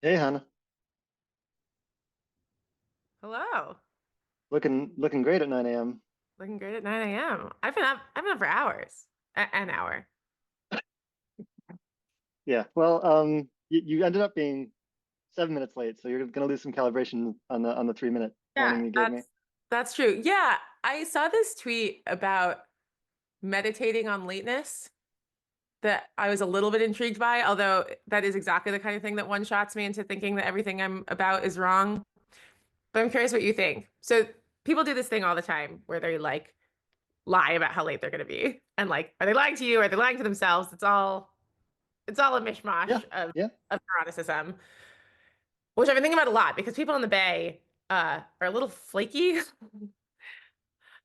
Hey Hannah, Hello. looking great at 9 a.m. Looking great at 9 a.m. I've been up for hours. An hour. Yeah, well, you ended up being 7 minutes late, so you're gonna lose some calibration on the 3 minute Yeah, warning you gave me. that's true. Yeah, I saw this tweet about meditating on lateness that I was a little bit intrigued by, although that is exactly the kind of thing that one shots me into thinking that everything I'm about is wrong. But I'm curious what you think. So people do this thing all the time where they like lie about how late they're going to be. And like, are they lying to you? Are they lying to themselves? It's all a Yeah, mishmash of yeah. neuroticism. Which I've been thinking about a lot because people in the Bay are a little flaky.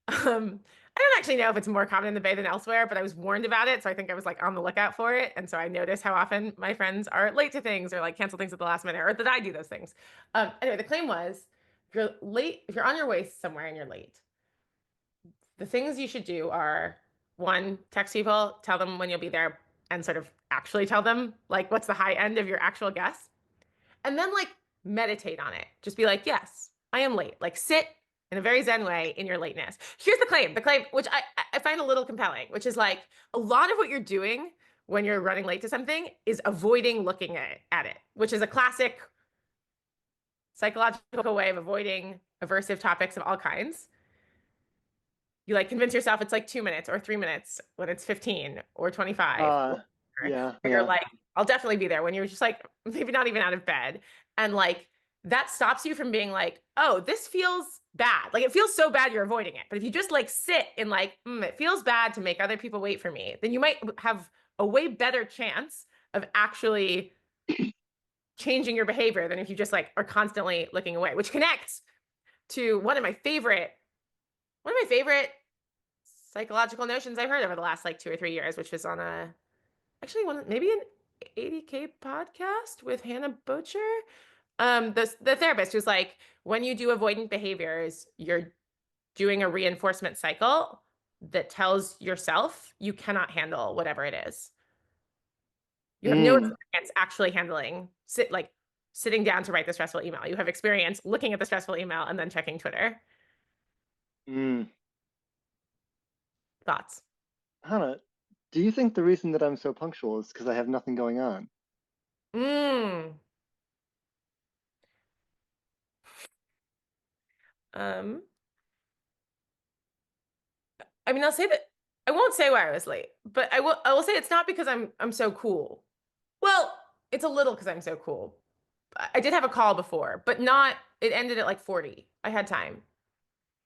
I don't actually know if it's more common in the Bay than elsewhere, but I was warned about it, so I think I was like on the lookout for it, and so I notice how often my friends are late to things or like cancel things at the last minute, or that I do those things. Anyway, the claim was if you're late, if you're on your way somewhere and you're late, the things you should do are one, text people, tell them when you'll be there, and sort of actually tell them like what's the high end of your actual guess. And then like meditate on it. Just be like, yes, I am late. Like sit in a very Zen way in your lateness. Here's the claim, which I find a little compelling, which is like a lot of what you're doing when you're running late to something is avoiding looking at it, which is a classic psychological way of avoiding aversive topics of all kinds. You like convince yourself it's like 2 minutes or 3 minutes when it's 15 or 25 or Uh, yeah, you're yeah. like, I'll definitely be there when you're just like maybe not even out of bed. And like that stops you from being like, oh, this feels bad. Like it feels so bad you're avoiding it. But if you just like sit in like, it feels bad to make other people wait for me, then you might have a way better chance of actually changing your behavior than if you just like are constantly looking away, which connects to one of my favorite psychological notions I've heard over the last like 2 or 3 years, which was on a actually one maybe an 80K podcast with Hannah Butcher. The therapist who's like, when you do avoidant behaviors, you're doing a reinforcement cycle that tells yourself you cannot handle whatever it is. You have no Mm, experience actually handling sitting down to write the stressful email. You have experience looking at the stressful email and then checking Twitter. mm. Thoughts? Hannah, do you think the reason that I'm so punctual is because I have nothing going on? Mm. Um, I mean, I'll say that I won't say why I was late, but I will say it's not because I'm so cool. Well, it's a little because I'm so cool. I did have a call before, but not it ended at like 40. I had time.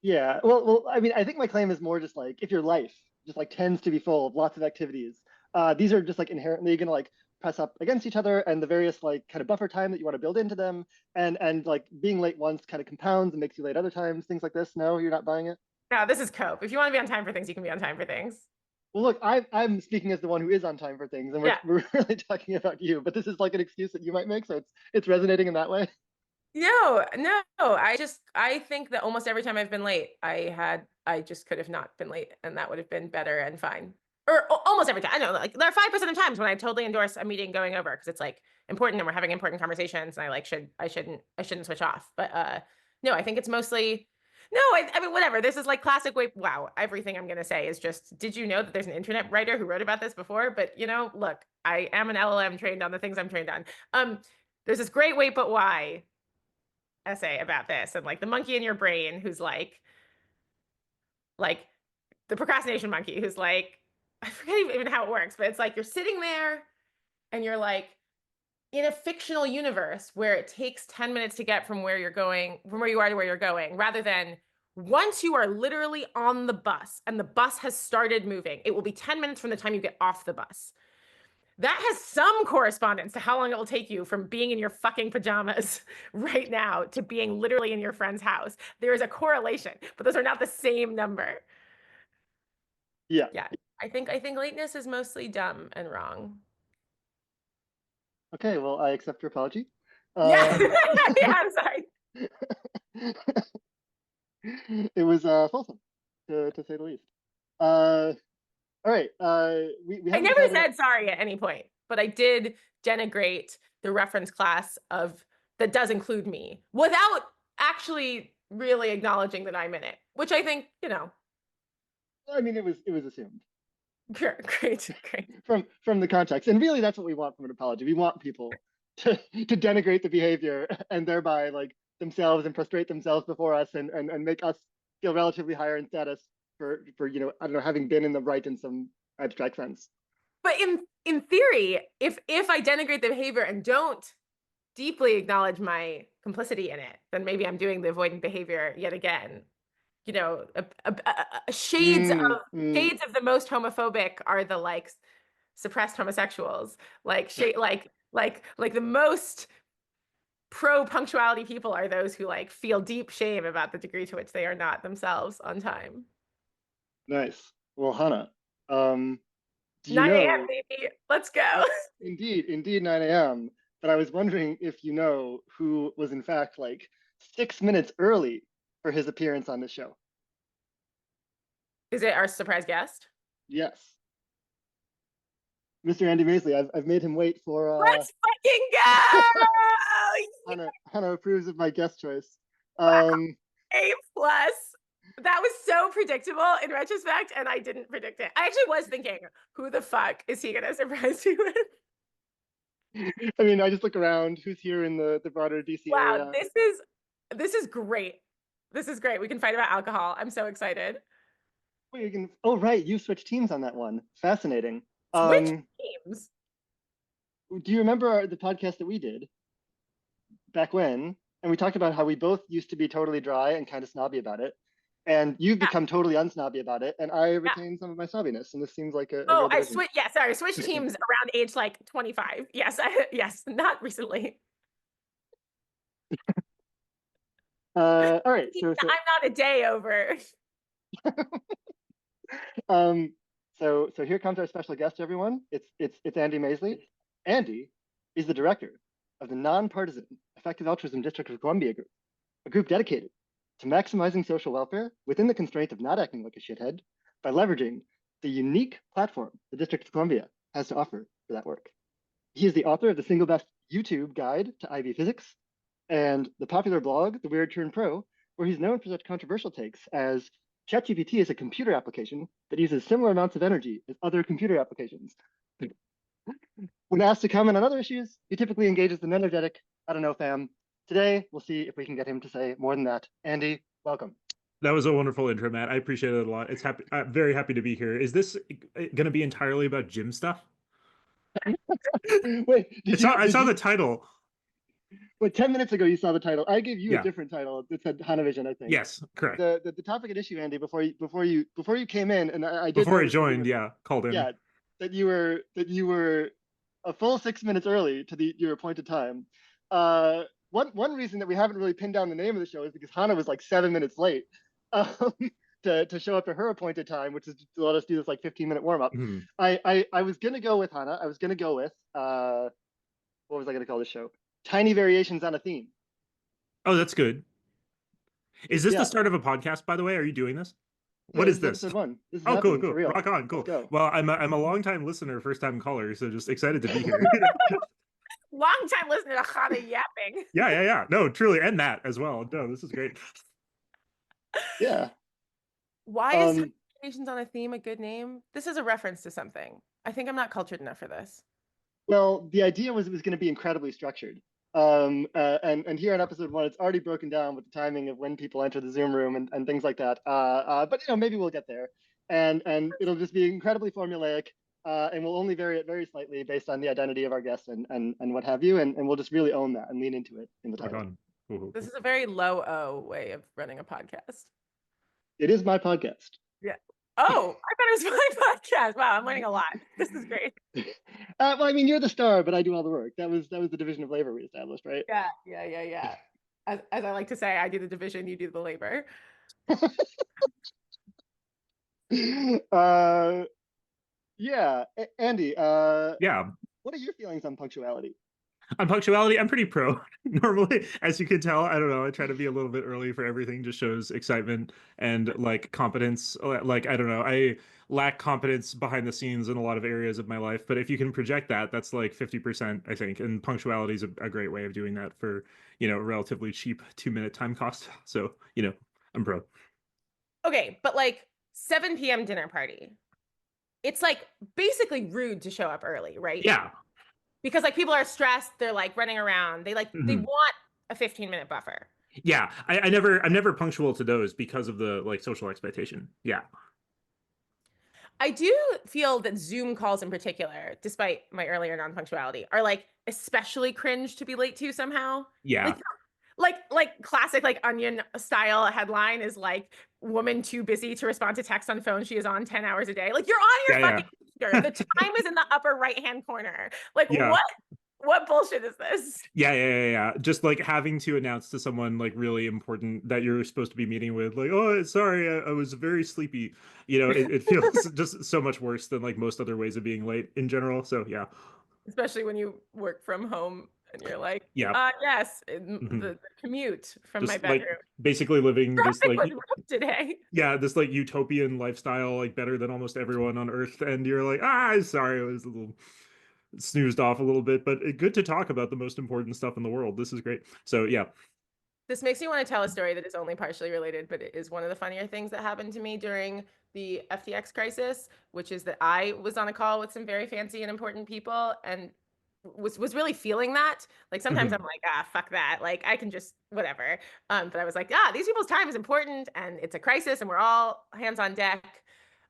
Yeah, well, I mean, I think my claim is more just like if your life just like tends to be full of lots of activities, these are just like inherently gonna like press up against each other, and the various like kind of buffer time that you want to build into them, and like being late once kind of compounds and makes you late other times, things like this. No, you're not buying it. No, this is cope. If you want to be on time for things, you can be on time for things. Well, look, I'm speaking as the one who is on time for things, and we're Yeah. we're really talking about you. But this is like an excuse that you might make, so it's resonating in that way. No, no. I think that almost every time I've been late, I just could have not been late and that would have been better and fine. Or almost every time. I know like there are 5% of times when I totally endorse a meeting going over because it's like important and we're having important conversations and I like I shouldn't switch off. But no, I think it's mostly no, I mean whatever. This is like classic way. Wow, everything I'm gonna say is just did you know that there's an internet writer who wrote about this before? But look, I am an LLM trained on the things I'm trained on. There's this great wait but why essay about this and like the monkey in your brain who's like the procrastination monkey who's like I forget even how it works, but it's like you're sitting there and you're like in a fictional universe where it takes 10 minutes to get from where you are to where you're going, rather than once you are literally on the bus and the bus has started moving, it will be 10 minutes from the time you get off the bus. That has some correspondence to how long it will take you from being in your fucking pajamas right now to being literally in your friend's house. There is a correlation, but those are not the same number. Yeah. Yeah. I think lateness is mostly dumb and wrong. Okay. Well, I accept your apology. Yeah. Um, Yeah, I'm sorry. it was fulsome, to say the least. All right. We I haven't never decided. said sorry at any point. but I did denigrate the reference class of that does include me without actually really acknowledging that I'm in it, which I think, I mean, it was assumed great. from the context, and really that's what we want from an apology. We want people to denigrate the behavior and thereby like themselves and prostrate themselves before us and make us feel relatively higher in status for I don't know, having been in the right in some abstract sense. But in theory, if I denigrate the behavior and don't deeply acknowledge my complicity in it, then maybe I'm doing the avoidant behavior yet again. Shades Mm, of mm, shades of the most homophobic are the like suppressed homosexuals. Like like the most pro punctuality people are those who like feel deep shame about the degree to which they are not themselves on time. nice. Well, Hannah, do you 9 a.m. know? baby. Let's go. Indeed, 9 a.m. But I was wondering if you know who was in fact like 6 minutes early for his appearance on the show. Is it our surprise guest? Yes, Mr. Andy Masley. I've made him wait for. Let's fucking go! Hannah approves of my guest choice. Wow, Um, A plus. That was so predictable in retrospect, and I didn't predict it. I actually was thinking, who the fuck is he gonna surprise me with? I mean, I just look around. Who's here in the broader DC Wow, area? this is great. This is great. We can fight about alcohol. I'm so excited. Wait, you can. Oh, right, you switched teams on that one. Fascinating. Switch teams. Do you remember the podcast that we did back when? And we talked about how we both used to be totally dry and kind of snobby about it. And you've Yeah, become totally unsnobby about it. And I yeah. retained some of my snobbiness. And this seems like a Oh, real I division. switched. Yeah, sorry, switched teams around age like 25. Yes, yes, not recently. All right. I'm not a day over. Um, so here comes our special guest, everyone. It's Andy Masley. Andy is the director of the nonpartisan Effective Altruism District of Columbia group, a group dedicated to maximizing social welfare within the constraint of not acting like a shithead by leveraging the unique platform the District of Columbia has to offer for that work. He is the author of the single best YouTube guide to IB physics and the popular blog, The Weird Turn Pro, where he's known for such controversial takes as ChatGPT is a computer application that uses similar amounts of energy as other computer applications. When asked to comment on other issues, he typically engages the energetic, I don't know, fam. Today, we'll see if we can get him to say more than that. Andy, welcome. That was a wonderful intro, Matt. I appreciate it a lot. It's happy. I'm very happy to be here. Is this going to be entirely about gym stuff? Wait, I saw the title. Wait, 10 minutes ago you saw the title. I gave you a Yeah. different title that said Hanavision, I think. Yes, correct. The topic at issue, Andy, before you came in, and I did Before I notice that joined, yeah, called in. yeah, that you were a full 6 minutes early to your appointed time. One reason that we haven't really pinned down the name of the show is because Hannah was like 7 minutes late um, to show up to her appointed time, which is to let us do this like 15-minute warm up. Mhm. I was gonna go with Hannah. I was gonna go with what was I gonna call this show? Tiny variations on a theme. Oh, that's good. Is this Yeah. the start of a podcast, by the way? Are you doing this? Yeah, What is this? this? Episode 1. This is Oh, cool, happening cool. for real. Rock on, cool. Let's go. Well, I'm a long time listener, first time caller, so just excited to be here. Long time listener to Chana yapping. Yeah. No, truly, and that as well. No, this is great. Yeah. Why is Variations on a Theme a good name? This is a reference to something. I think I'm not cultured enough for this. Well, the idea was it was going to be incredibly structured. And here in episode 1, it's already broken down with the timing of when people enter the Zoom room and things like that. But maybe we'll get there, and it'll just be incredibly formulaic, and we'll only vary it very slightly based on the identity of our guests and what have you, and we'll just really own that and lean into it in the Rock title. on. Cool. This is a very low O way of running a podcast. It is my podcast. Yeah. Oh, I thought it was my podcast. Wow, I'm learning a lot. This is great. Well, I mean, you're the star, but I do all the work. That was the division of labor we established, right? Yeah. As I like to say, I do the division, you do the labor. Yeah, Andy. Yeah. What are your feelings on punctuality? On punctuality, I'm pretty pro normally, as you can tell. I don't know. I try to be a little bit early for everything, just shows excitement and like competence. Like, I don't know. I lack competence behind the scenes in a lot of areas of my life, but if you can project that, that's like 50%, I think. And punctuality is a great way of doing that for, a relatively cheap 2-minute time cost. So, I'm pro. Okay, but like 7 p.m. dinner party. It's like basically rude to show up early, right? Yeah. Because like people are stressed, they're like running around. They Mhm. want a 15-minute buffer. Yeah. I'm never punctual to those because of the like social expectation. Yeah. I do feel that Zoom calls in particular, despite my earlier non-punctuality, are like especially cringe to be late to somehow. Yeah. Like classic like Onion style headline is like woman too busy to respond to text on phone she is on 10 hours a day. Like you're on your Yeah. fucking computer. The time is in the upper right hand corner. Like Yeah. what bullshit is this? Yeah. Just like having to announce to someone like really important that you're supposed to be meeting with, like, oh, sorry, I was very sleepy. It feels just so much worse than like most other ways of being late in general. So yeah, Especially when you work from home and you're like, yeah. yes, Mhm. the commute from my Just like bedroom. basically living this Traffic like was rough today. yeah, this like utopian lifestyle, like better than almost everyone on Earth, and you're like, sorry, I was a little snoozed off a little bit, but good to talk about the most important stuff in the world. This is great. So yeah. This makes me want to tell a story that is only partially related, but it is one of the funnier things that happened to me during the FTX crisis, which is that I was on a call with some very fancy and important people and was really feeling that. Like sometimes I'm Mhm. like, fuck that. Like I can just whatever. But I was like, these people's time is important and it's a crisis and we're all hands on deck.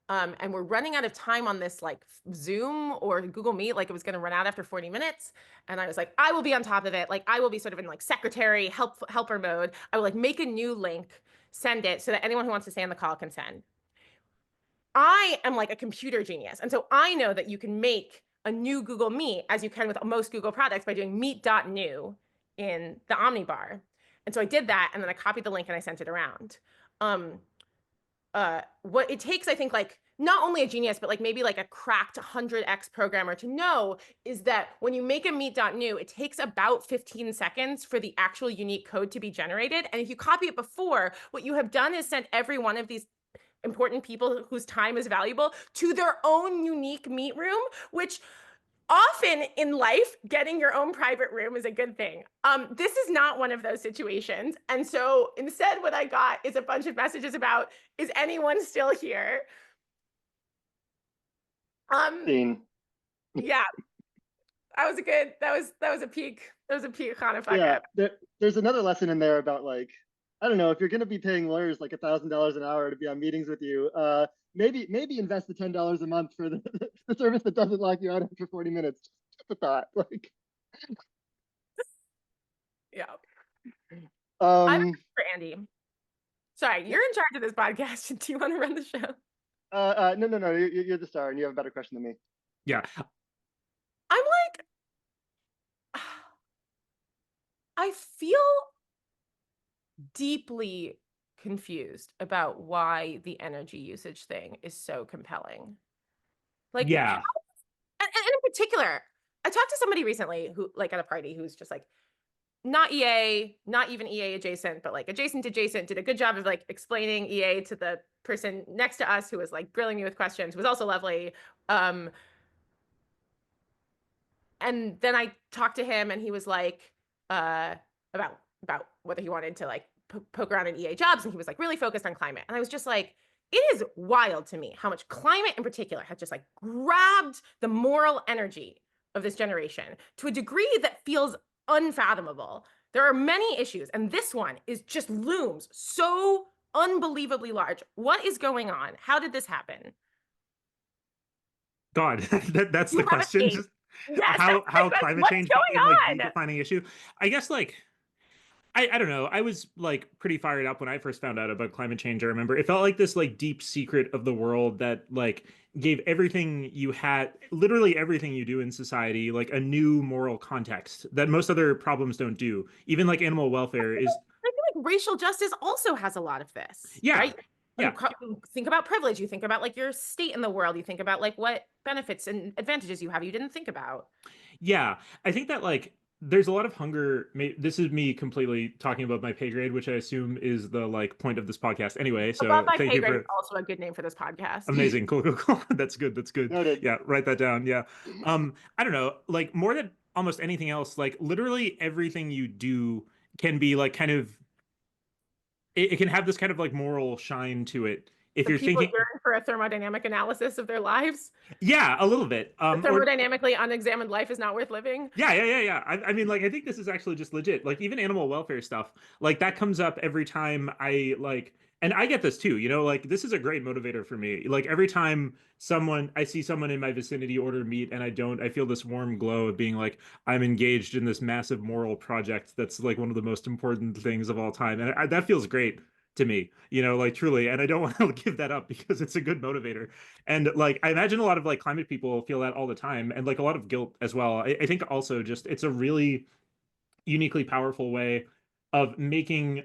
And we're running out of time on this like Zoom or Google Meet, like it was going to run out after 40 minutes. And I was like, I will be on top of it. Like I will be sort of in like secretary helper mode. I will like make a new link, send it so that anyone who wants to stay on the call can send. I am like a computer genius. And so I know that you can make a new Google Meet as you can with most Google products by doing meet.new in the Omnibar. And so I did that and then I copied the link and I sent it around. Um, what it takes, I think, like not only a genius, but like maybe like a cracked 100x programmer to know is that when you make a meet.new, it takes about 15 seconds for the actual unique code to be generated. And if you copy it before, what you have done is sent every one of these important people whose time is valuable to their own unique meet room, which often in life, getting your own private room is a good thing. This is not one of those situations. And so instead, what I got is a bunch of messages about, is anyone still here? Scene. Yeah, that was a peak Chana fuck Yeah, up. there's another lesson in there about like, I don't know, if you're gonna be paying lawyers like $1,000 an hour to be on meetings with you, maybe invest the $10 a month for the service that doesn't lock you out after 40 minutes. Just a thought. Like, Yeah. I have a um, question for Andy. Sorry, you're in charge of this podcast. Do you want to run the show? no, you're the star and you have a better question than me. Yeah. I'm like, I feel deeply confused about why the energy usage thing is so compelling. Like, Yeah. and in particular, I talked to somebody recently who, like, at a party who's just like, not EA, not even EA adjacent, but like adjacent, did a good job of like explaining EA to the person next to us who was like grilling me with questions, was also lovely. And then I talked to him and he was like, uh, about whether he wanted to like poke around in EA jobs, and he was like really focused on climate. And I was just like, it is wild to me how much climate in particular has just like grabbed the moral energy of this generation to a degree that feels unfathomable. There are many issues, and this one is just looms so unbelievably large. What is going on? How did this happen? God, that's You the have a question. take. Just Yes, that's my how question. climate What's change became like the going on? defining issue. I guess like I don't know. I was like pretty fired up when I first found out about climate change. I remember it felt like this like deep secret of the world that like gave everything you had, literally everything you do in society, like a new moral context that most other problems don't do. Even like animal welfare is I feel like racial justice also has a lot of this, yeah. right? Yeah. You think about privilege, you think about like your state in the world, you think about like what benefits and advantages you have you didn't think about. Yeah. I think that like there's a lot of hunger. This is me completely talking about my pay grade, which I assume is the like point of this podcast anyway. Above So my thank pay you grade is for also a good name for this podcast. amazing. Cool, cool, cool. That's good. That's good. Noted. Yeah, write that down. Yeah. I don't know, like more than almost anything else, like literally everything you do can be like kind of it can have this kind of like moral shine to it if So you're people thinking, yearn for a thermodynamic analysis of their lives. yeah, a little bit. A Or thermodynamically unexamined life is not worth living. yeah. I mean, like, I think this is actually just legit. Like, even animal welfare stuff, like, that comes up every time I, like, and I get this too, you know, like, this is a great motivator for me. Like, every time I see someone in my vicinity order meat and I don't, I feel this warm glow of being like, I'm engaged in this massive moral project that's, like, one of the most important things of all time. And that feels great to me, you know, like, truly. And I don't want to give that up because it's a good motivator. And like I imagine a lot of like climate people feel that all the time, and like a lot of guilt as well. I think also just it's a really uniquely powerful way of making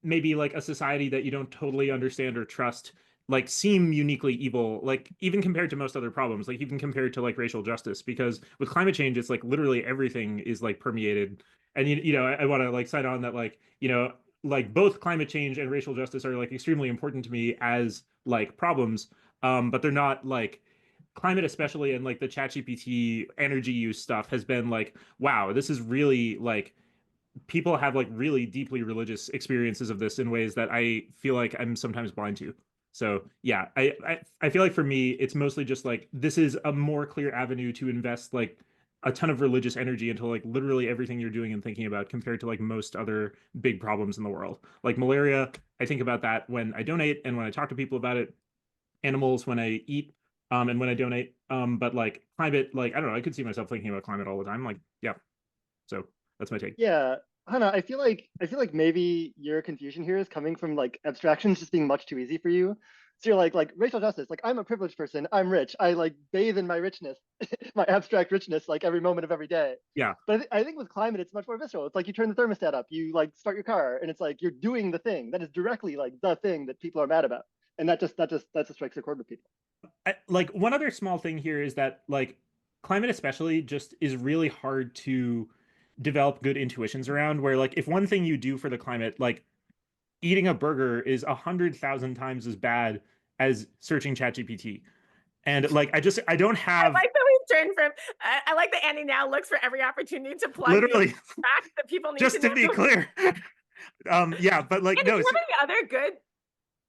maybe like a society that you don't totally understand or trust like seem uniquely evil, like even compared to most other problems, like even compared to like racial justice, because with climate change it's like literally everything is like permeated. And you know, I want to like cite on that, like, you know, like both climate change and racial justice are like extremely important to me as like problems, but they're not like climate, especially, and like the ChatGPT energy use stuff has been like, wow, this is really like people have like really deeply religious experiences of this in ways that I feel like I'm sometimes blind to. So yeah, I feel like for me, it's mostly just like this is a more clear avenue to invest like a ton of religious energy into like literally everything you're doing and thinking about compared to like most other big problems in the world. Like malaria, I think about that when I donate and when I talk to people about it, animals when I eat, and when I donate. But like climate, like I don't know, I could see myself thinking about climate all the time. Like, yeah. So that's my take. Yeah, Hannah, I feel like maybe your confusion here is coming from like abstractions just being much too easy for you. So you're like racial justice, like I'm a privileged person, I'm rich, I like bathe in my richness, my abstract richness, like every moment of every day. Yeah. But I think with climate, it's much more visceral. It's like you turn the thermostat up, you like start your car, and it's like you're doing the thing that is directly like the thing that people are mad about, and that just strikes a chord with people. Like one other small thing here is that like climate especially just is really hard to develop good intuitions around, where like if one thing you do for the climate, like eating a burger is 100,000 times as bad as searching ChatGPT. And like I don't I have like that we've turned from. I like that Andy now looks for every opportunity to plug the literally facts that people need to just to be know. clear. Yeah, but like Andy, do no, you have any other good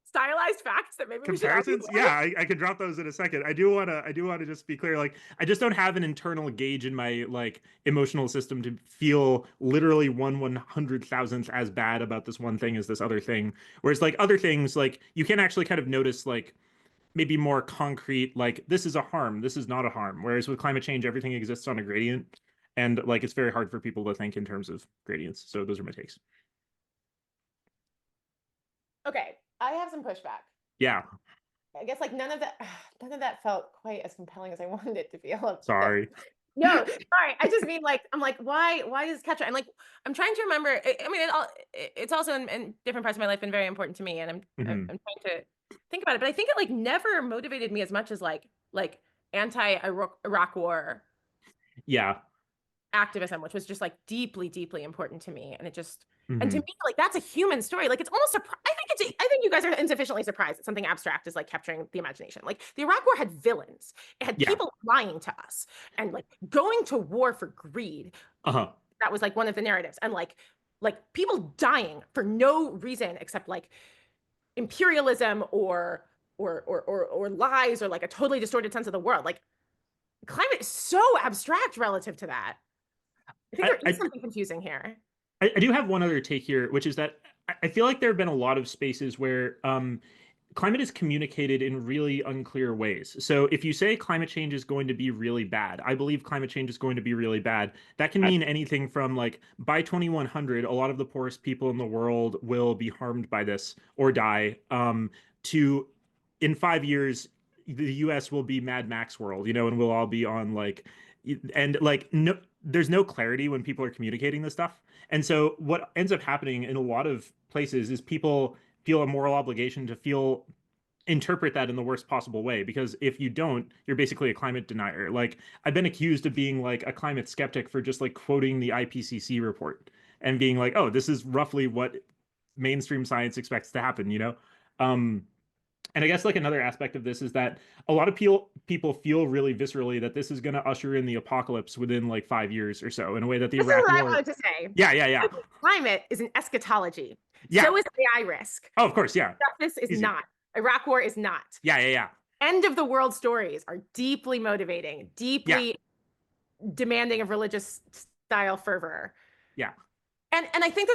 stylized facts that maybe we should argue comparisons, with? yeah, I could drop those in a second. I do want to just be clear, like I just don't have an internal gauge in my like emotional system to feel literally 1/100,000th as bad about this one thing as this other thing, whereas like other things, like you can actually kind of notice like maybe more concrete, like this is a harm, this is not a harm, whereas with climate change everything exists on a gradient, and like it's very hard for people to think in terms of gradients. So those are my takes. Okay, I have some pushback. Yeah. I guess like none of that felt quite as compelling as I wanted it to feel. Sorry. No, sorry. I just mean like I'm like why does ketchup? I'm like I'm trying to remember. I mean, it's also in different parts of my life been very important to me, and I'm trying to think about it. But I think it like never motivated me as much as like anti-Iraq war Yeah. activism, which was just like deeply, deeply important to me. And it just, and to Hmm. me, like that's a human story. Like it's almost, I think you guys are insufficiently surprised that something abstract is like capturing the imagination. Like the Iraq War had villains, it had Yeah. people lying to us and like going to war for greed. Uh-huh. That was like one of the narratives. And like people dying for no reason except like imperialism or lies or like a totally distorted sense of the world. Like climate is so abstract relative to that. I think I, there is I something confusing here. I do have one other take here, which is that I feel like there have been a lot of spaces where climate is communicated in really unclear ways. So if you say climate change is going to be really bad, I believe climate change is going to be really bad. That can mean anything from like by 2100, a lot of the poorest people in the world will be harmed by this or die, to in 5 years, the US will be Mad Max world, you know, and we'll all be on like, and like, no, there's no clarity when people are communicating this stuff. And so what ends up happening in a lot of places is people feel a moral obligation to feel interpret that in the worst possible way, because if you don't, you're basically a climate denier. Like, I've been accused of being like a climate skeptic for just like quoting the IPCC report and being like, oh, this is roughly what mainstream science expects to happen, you know? Um, and I guess like another aspect of this is that a lot of people feel really viscerally that this is going to usher in the apocalypse within like 5 years or so, in a way that the This is Iraq what I War. wanted to say. Yeah. Climate is an eschatology. Yeah. So is AI risk. Oh, of course, yeah. Justice is Easy. not. Iraq War is not. Yeah. End of the world stories are deeply motivating, Yeah. deeply demanding of religious style fervor. Yeah. And I think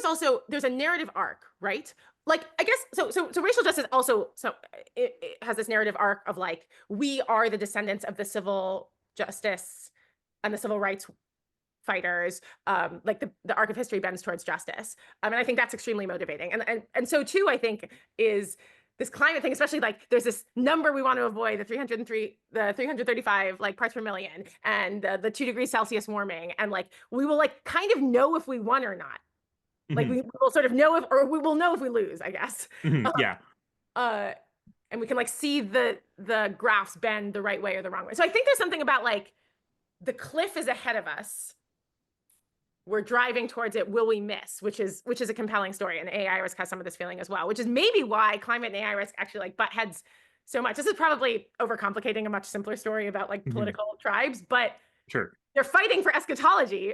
there's a narrative arc, right? Like, I guess so racial justice also, so it has this narrative arc of like, we are the descendants of the civil justice and the civil rights fighters. Like the arc of history bends towards justice. And I think that's extremely motivating. And so too, I think, is this climate thing, especially like there's this number we want to avoid, the 335 like parts per million, and the 2 degrees Celsius warming. And like, we will like kind of know if we won or not. Like, we will sort of know if, or we will know if we lose, I guess. Yeah. And we can like see the graphs bend the right way or the wrong way. So I think there's something about like, the cliff is ahead of us. We're driving towards it. Will we miss? Which is a compelling story. And AI risk has some of this feeling as well, which is maybe why climate and AI risk actually like butt heads so much. This is probably overcomplicating a much simpler story about like political tribes, but sure, they're fighting for eschatology.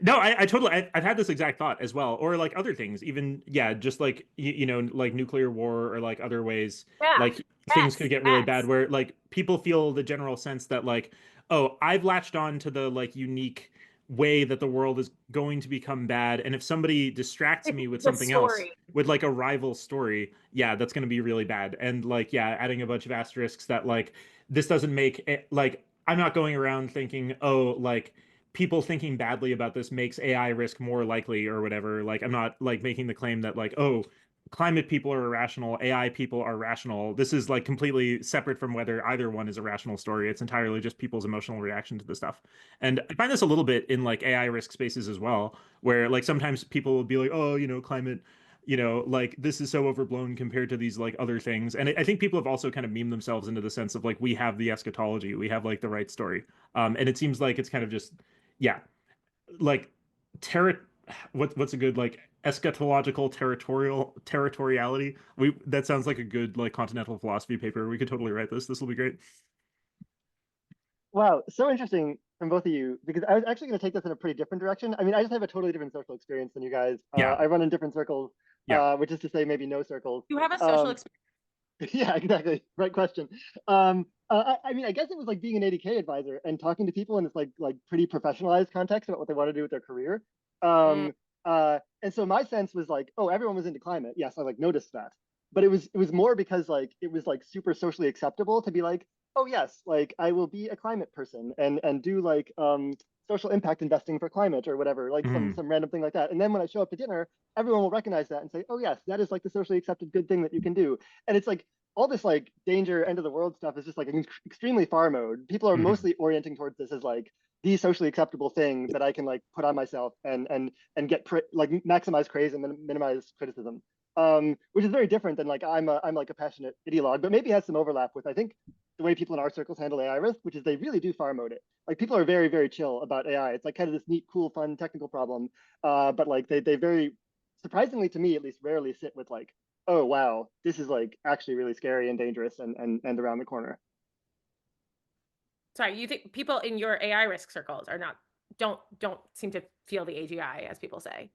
No, I totally, I've had this exact thought as well, or like other things, even, yeah, just like, you know, like nuclear war or like other ways, like things could get really bad where like people feel the general sense that like, oh, I've latched on to the like unique way that the world is going to become bad. And if somebody distracts me with something else, with like a rival story, yeah, that's going to be really bad. And like, yeah, adding a bunch of asterisks that like, this doesn't make it, like, I'm not going around thinking, oh, like, people thinking badly about this makes AI risk more likely or whatever. Like, I'm not like making the claim that like, oh, climate people are irrational, AI people are rational. This is like completely separate from whether either one is a rational story. It's entirely just people's emotional reaction to the stuff. And I find this a little bit in like AI risk spaces as well, where like sometimes people will be like, oh, you know, climate, you know, like this is so overblown compared to these like other things. And I think people have also kind of memed themselves into the sense of like, we have the eschatology, we have like the right story. And it seems like it's kind of just, yeah, like what's a good like eschatological territoriality. We that sounds like a good like continental philosophy paper. We could totally write this. This will be great. Wow, so interesting from both of you, because I was actually going to take this in a pretty different direction. I mean, I just have a totally different social experience than you guys. I run in different circles, which is to say maybe no circles. You have a social experience. Yeah, exactly. Right question. I mean, I guess it was like being an ADK advisor and talking to people in this like pretty professionalized context about what they want to do with their career. And so my sense was like, oh, everyone was into climate. Yes, I like noticed that, but it was more because like it was like super socially acceptable to be like, oh yes, like I will be a climate person and do like social impact investing for climate or whatever, like some random thing like that. And then when I show up to dinner, everyone will recognize that and say, oh yes, that is like the socially accepted good thing that you can do. And it's like all this like danger end of the world stuff is just like extremely far mode. People are mostly orienting towards this as like the socially acceptable thing that I can like put on myself and get like maximize praise and minimize criticism. Which is very different than like I'm like a passionate ideologue, but maybe has some overlap with I think the way people in our circles handle AI risk, which is they really do far mode it. Like people are very, very chill about AI. It's like kind of this neat, cool, fun technical problem. But like they very surprisingly to me at least rarely sit with like, oh wow, this is like actually really scary and dangerous and around the corner. Sorry, you think people in your AI risk circles are not don't seem to feel the AGI, as people say?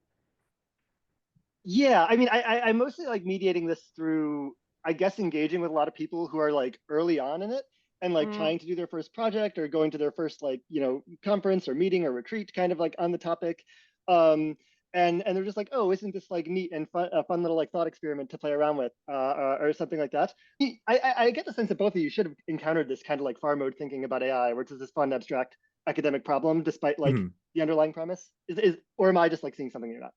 Yeah, I mean, I'm mostly like mediating this through, I guess, engaging with a lot of people who are like early on in it and like trying to do their first project or going to their first like, you know, conference or meeting or retreat kind of like on the topic. And they're just like, oh, isn't this like neat and fun, a fun little like thought experiment to play around with or something like that. I get the sense that both of you should have encountered this kind of like far mode thinking about AI, which is this fun, abstract academic problem, despite like the underlying premise. Or am I just like seeing something you're not?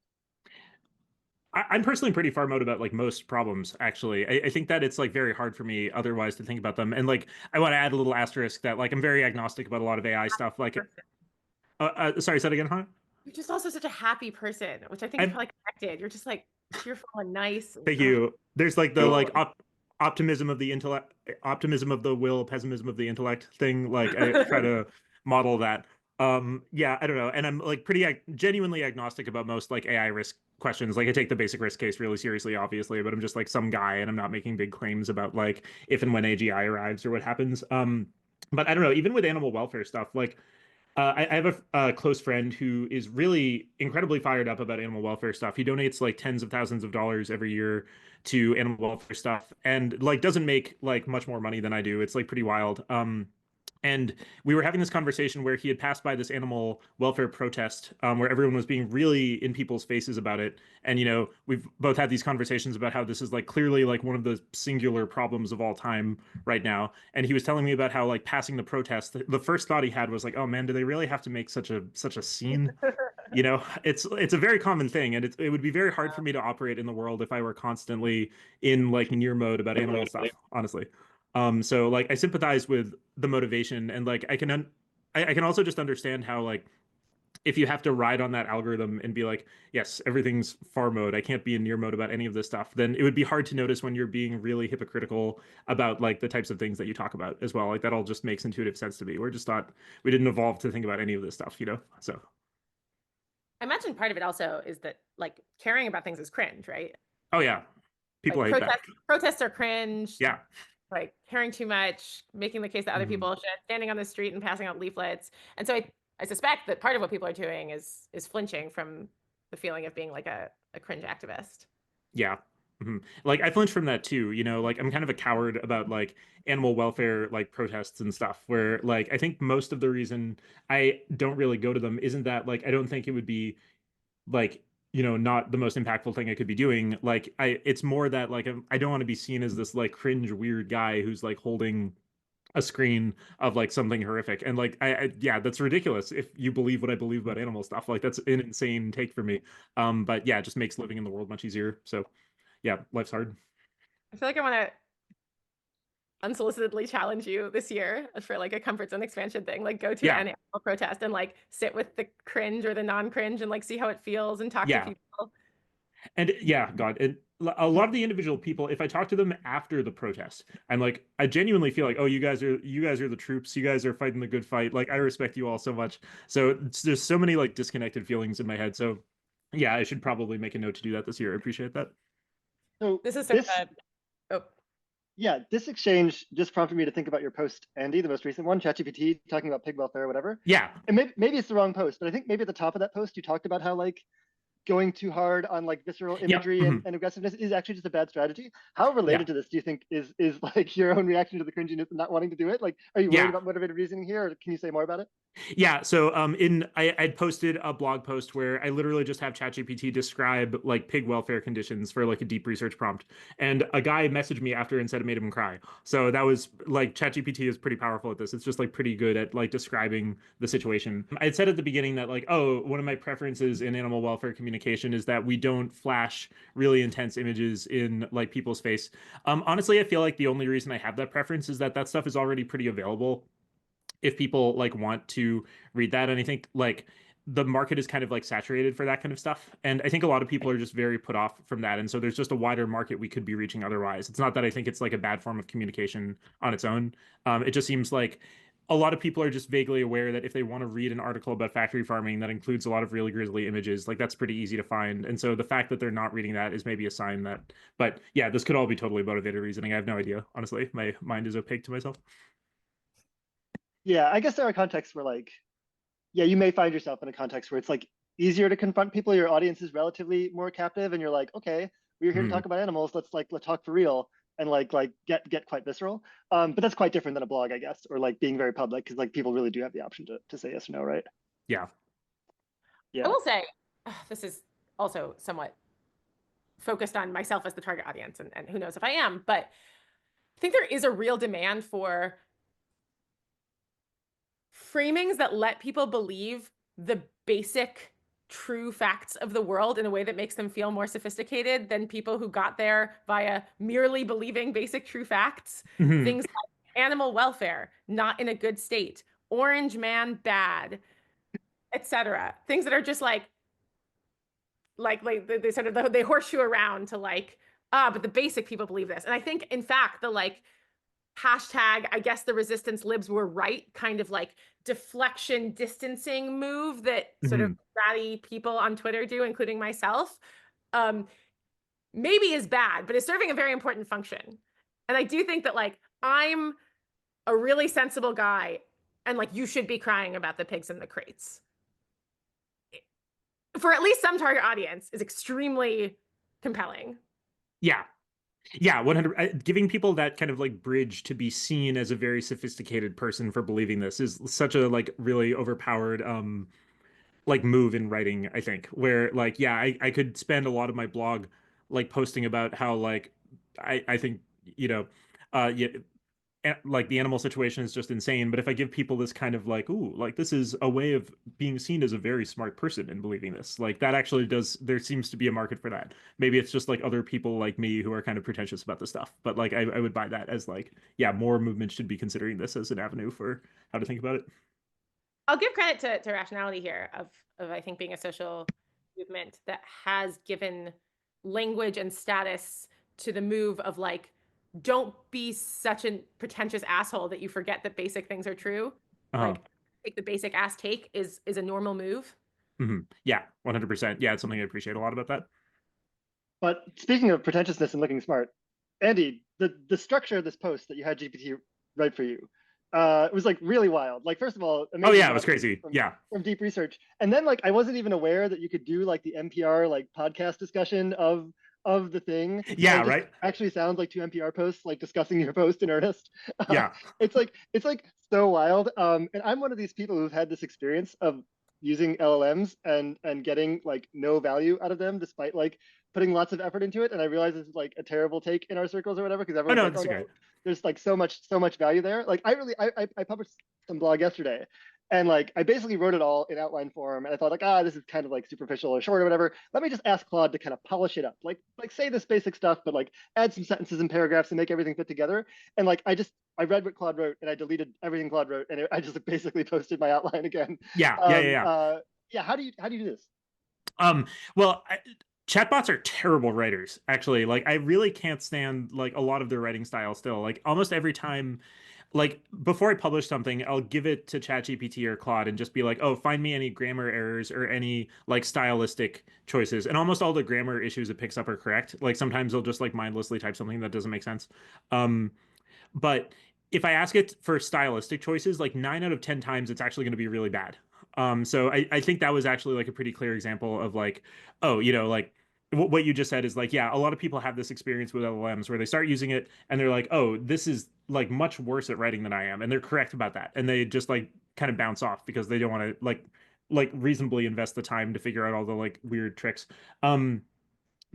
I'm personally pretty far mode about like most problems, actually. I think that it's like very hard for me otherwise to think about them. And like, I want to add a little asterisk that like I'm very agnostic about a lot of AI stuff. Like, sorry, say that again, huh? You're just also such a happy person, which I think is probably connected. You're just like cheerful and nice. Thank you. There's like the like optimism of the intellect, optimism of the will, pessimism of the intellect thing. Like I try to model that. Yeah, I don't know. And I'm like pretty genuinely agnostic about most like AI risk questions. Like I take the basic risk case really seriously, obviously, but I'm just like some guy and I'm not making big claims about like if and when AGI arrives or what happens. But I don't know, even with animal welfare stuff, like I have a close friend who is really incredibly fired up about animal welfare stuff. He donates like tens of thousands of dollars every year to animal welfare stuff, and like doesn't make like much more money than I do. It's like pretty wild. And we were having this conversation where he had passed by this animal welfare protest, where everyone was being really in people's faces about it. And we've both had these conversations about how this is like clearly like one of the singular problems of all time right now. And he was telling me about how like passing the protest, the first thought he had was like, oh man, do they really have to make such a scene? It's a very common thing, and it would be very hard for me to operate in the world if I were constantly in like near mode about animal stuff, honestly. So like I sympathize with the motivation, and like I can also just understand how like if you have to ride on that algorithm and be like, yes, everything's far mode, I can't be in near mode about any of this stuff, then it would be hard to notice when you're being really hypocritical about like the types of things that you talk about as well. Like that all just makes intuitive sense to me. We didn't evolve to think about any of this stuff, So I imagine part of it also is that like caring about things is cringe, right? oh yeah, people Like hate that. protests are cringe. Yeah. Like caring too much, making the case that other people should, standing on the street and passing out leaflets. And so I suspect that part of what people are doing is flinching from the feeling of being like a cringe activist. Yeah. Like I flinch from that too, like I'm kind of a coward about like animal welfare like protests and stuff where like I think most of the reason I don't really go to them isn't that like I don't think it would be like not the most impactful thing I could be doing. Like it's more that like I don't want to be seen as this like cringe weird guy who's like holding a screen of like something horrific. And like yeah, that's ridiculous if you believe what I believe about animal stuff. Like that's an insane take for me. But yeah, it just makes living in the world much easier. So yeah, life's hard. I feel like I want to unsolicitedly challenge you this year for like a comfort zone expansion thing. Like go to Yeah. an animal protest and like sit with the cringe or the non-cringe and like see how it feels and talk to Yeah. people. And yeah, God, a lot of the individual people, if I talk to them after the protest, I'm like, I genuinely feel like, oh, you guys are the troops. You guys are fighting the good fight. Like, I respect you all so much. So there's so many like disconnected feelings in my head. So yeah, I should probably make a note to do that this year. I appreciate that. So This is sort of oh. Yeah, this exchange just prompted me to think about your post, Andy, the most recent one, ChatGPT, talking about pig welfare or whatever. Yeah. And maybe it's the wrong post, but I think maybe at the top of that post, you talked about how like going too hard on like visceral imagery Yep. and aggressiveness is actually just a bad strategy. How related to this do you think is like your own reaction to the cringiness and not wanting to do it? Like, are you worried about motivated reasoning here, or can you say more about it? Yeah, so I'd posted a blog post where I literally just have ChatGPT describe like pig welfare conditions for like a deep research prompt, and a guy messaged me after and said it made him cry. So that was like ChatGPT is pretty powerful at this. It's just like pretty good at like describing the situation. I said at the beginning that like, oh, one of my preferences in animal welfare communication is that we don't flash really intense images in like people's face. Honestly, I feel like the only reason I have that preference is that that stuff is already pretty available if people like want to read that. And I think like the market is kind of like saturated for that kind of stuff, and I think a lot of people are just very put off from that, and so there's just a wider market we could be reaching otherwise. It's not that I think it's like a bad form of communication on its own. It just seems like a lot of people are just vaguely aware that if they want to read an article about factory farming that includes a lot of really grisly images, like that's pretty easy to find. And so the fact that they're not reading that is maybe a sign that, but yeah, this could all be totally motivated reasoning. I have no idea, honestly. My mind is opaque to myself. Yeah, I guess there are contexts where like, yeah, you may find yourself in a context where it's like easier to confront people. Your audience is relatively more captive, and you're like, okay, we're here to talk about animals. Let's talk for real and like get quite visceral. But that's quite different than a blog, I guess, or like being very public, because like people really do have the option to say yes or no, right? Yeah. I will say this is also somewhat focused on myself as the target audience, and who knows if I am, but I think there is a real demand for framings that let people believe the basic true facts of the world in a way that makes them feel more sophisticated than people who got there via merely believing basic true facts. Things like animal welfare, not in a good state, orange man bad, etc. Things that are just like they sort of they horseshoe around to like but the basic people believe this. And I think, in fact, the like hashtag, I guess the resistance libs were right, kind of like deflection distancing move that sort of ratty people on Twitter do, including myself, maybe is bad, but is serving a very important function. And I do think that like I'm a really sensible guy, and like you should be crying about the pigs in the crates. For at least some target audience is extremely compelling. Yeah. Yeah, 100. Giving people that kind of like bridge to be seen as a very sophisticated person for believing this is such a like really overpowered like move in writing, I think, where like yeah, I could spend a lot of my blog like posting about how like I think, you know, yeah, like the animal situation is just insane, but if I give people this kind of like, ooh, like this is a way of being seen as a very smart person and believing this, like that actually does, there seems to be a market for that. Maybe it's just like other people like me who are kind of pretentious about this stuff, but like I would buy that as like, yeah, more movements should be considering this as an avenue for how to think about it. I'll give credit to rationality here of I think being a social movement that has given language and status to the move of like, don't be such a pretentious asshole that you forget that basic things are true. Uh-huh. Like, take the basic ass take is a normal move. Yeah, 100%. Yeah, it's something I appreciate a lot about that. But speaking of pretentiousness and looking smart, Andy, the structure of this post that you had GPT write for you, it was like really wild. Like, first of all, Oh amazing yeah, it was job crazy. from, Yeah. from deep research. And then like I wasn't even aware that you could do like the NPR like podcast discussion of the thing. And Yeah, it just right? actually sounds like two NPR posts like discussing your post in earnest. Yeah. It's like so wild. And I'm one of these people who've had this experience of using LLMs and getting like no value out of them despite like putting lots of effort into it. And I realize this is like a terrible take in our circles or whatever, because Oh everyone's no, like, oh that's no, okay. there's like so much value there. Like I published some blog yesterday, and like I basically wrote it all in outline form, and I thought like, this is kind of like superficial or short or whatever. Let me just ask Claude to kind of polish it up, like say this basic stuff, but like add some sentences and paragraphs and make everything fit together. And like I read what Claude wrote and I deleted everything Claude wrote, and I just basically posted my outline again. Yeah, yeah, yeah, yeah. Yeah, how do you do this? Um, well, chatbots are terrible writers, actually. Like, I really can't stand like a lot of their writing style still. Like, almost every time, like before I publish something, I'll give it to ChatGPT or Claude and just be like, "Oh, find me any grammar errors or any like stylistic choices." And almost all the grammar issues it picks up are correct. Like sometimes they'll just like mindlessly type something that doesn't make sense. Um, but if I ask it for stylistic choices, like 9 out of 10 times, it's actually going to be really bad. So I think that was actually like a pretty clear example of like, oh, you know, like what you just said is like, yeah, a lot of people have this experience with LLMs where they start using it and they're like, oh, this is like much worse at writing than I am. And they're correct about that. And they just like kind of bounce off because they don't want to like reasonably invest the time to figure out all the like weird tricks. Um,